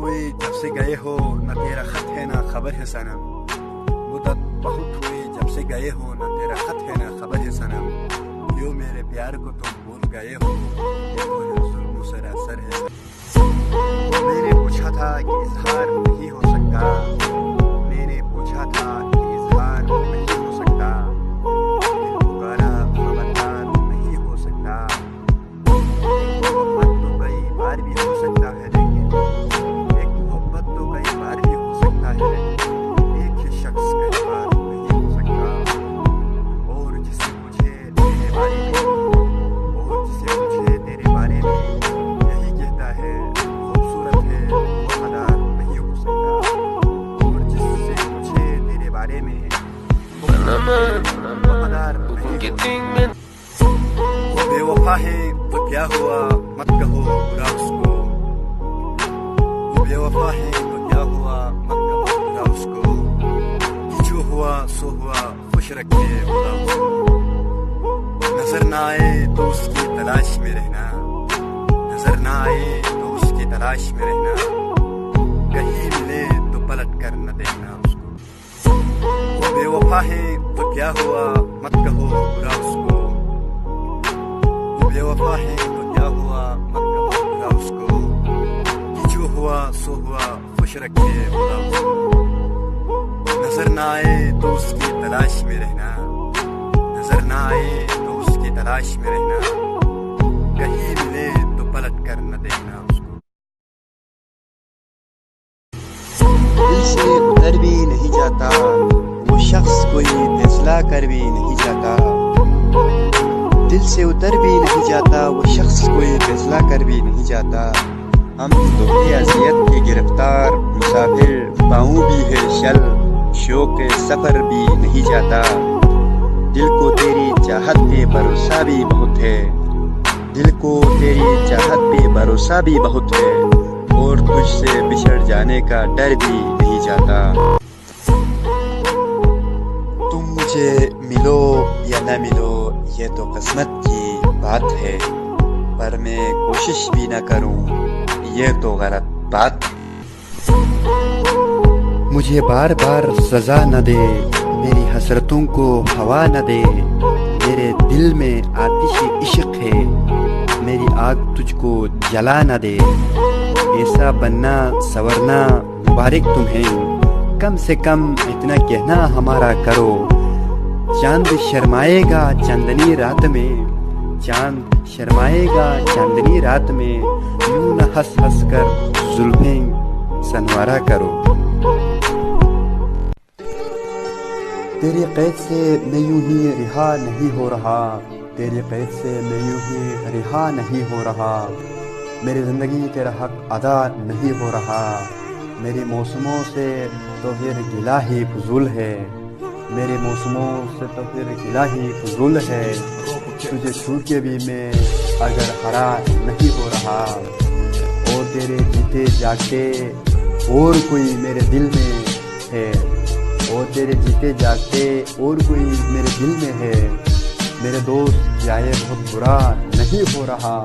हुई जब से गए हो, न तेरा खत है न खबर है सनम। मुद्दत बहुत हुई जब से गए हो, न तेरा खत है न खबर है सनम। क्यों मेरे प्यार को तुम भूल गए हो, ये तो है जुल्म सरासर है। मैंने पूछा था कि इजहार नहीं हो सकता, मैंने पूछा था कि इजहार नहीं हो सकता। दिल पुकारा खबरदार नहीं हो सकता। मोहब्बत तो कई बार भी हो सकता है, लेकिन एक मोहब्बत तो कई बार भी हो सकता है, लेकिन एक ही शख्स कई बार नहीं हो सकता। और जिसे पूछे तेरे बारे में, और जिसे पूछे तेरे बारे में, यही कहता है खूबसूरत है, वफादार नहीं हो सकता। और जिससे पूछे तेरे बारे में, वफादार नहीं हो सकता। वो बेवफा है तो क्या हुआ, मत कहो बुरा उसको। वो बेवफा है तो क्या हुआ, मत कहो बुरा उसको। जो हुआ सो हुआ, खुश रखे खुदा उसको। नजर ना आए तो उसकी तलाश में रहना, नजर ना आए तो उसकी तलाश में रहना। कहीं मिले तो पलट कर न देखना उसको। वो बेवफा है तो क्या हुआ, मत कहो बुरा उसको। वो बेवफा है तो क्या हुआ, मत कहो बुरा उसको। कि जो हुआ सो हुआ, खुश रखे खुदा उसको। नजर ना आए तो उसकी तलाश में रहना, नजर ना आए तो उसकी तलाश में रहना। कहीं मिले तो पलट कर न देखना उसको। दिल से उतर भी नहीं जाता, वो शख्स कोई फैसला कर भी नहीं जाता। दिल से उतर भी नहीं जाता, वो शख्स कोई फैसला कर भी नहीं जाता। हम तो अज़ियत के गिरफ्तार मुसाफिर, पाँव भी है शल, शौक सफर भी नहीं जाता। दिल को तेरी चाहत पे भरोसा भी बहुत है, दिल को तेरी चाहत पे भरोसा भी बहुत है। और तुझसे बिछड़ जाने का डर भी नहीं जाता। तुम मुझे मिलो या न मिलो, ये तो किस्मत की बात है। पर मैं कोशिश भी न करूं, ये तो गलत बात। मुझे बार बार सजा न दे, मेरी हसरतों को हवा न दे। मेरे दिल में आतिश इश्क है, मेरी आग तुझको जला न दे। ऐसा बनना संवरना मुबारक तुम्हें, कम से कम इतना कहना हमारा करो। चांद शर्माएगा चांदनी रात में, चांद शर्माएगा चांदनी रात में। यूं न हंस हंस कर जुल्फें संवारा करो। तेरी कैद से मैं यूं ही रिहा नहीं हो रहा, तेरी कैद से मैं यूं ही रिहा नहीं हो रहा। मेरी ज़िंदगी तेरा हक अदा नहीं हो रहा। मेरी मौसमों से तो फिर गिला ही फजूल है, मेरे मौसमों से तो फिर गिला ही फजूल है। तुझे छू के भी मैं अगर हरा नहीं हो रहा। और तेरे जीते जागते और कोई मेरे दिल में है, और तेरे जीते जागते और कोई मेरे दिल में है। मेरे दोस्त जाए बहुत बुरा नहीं हो रहा।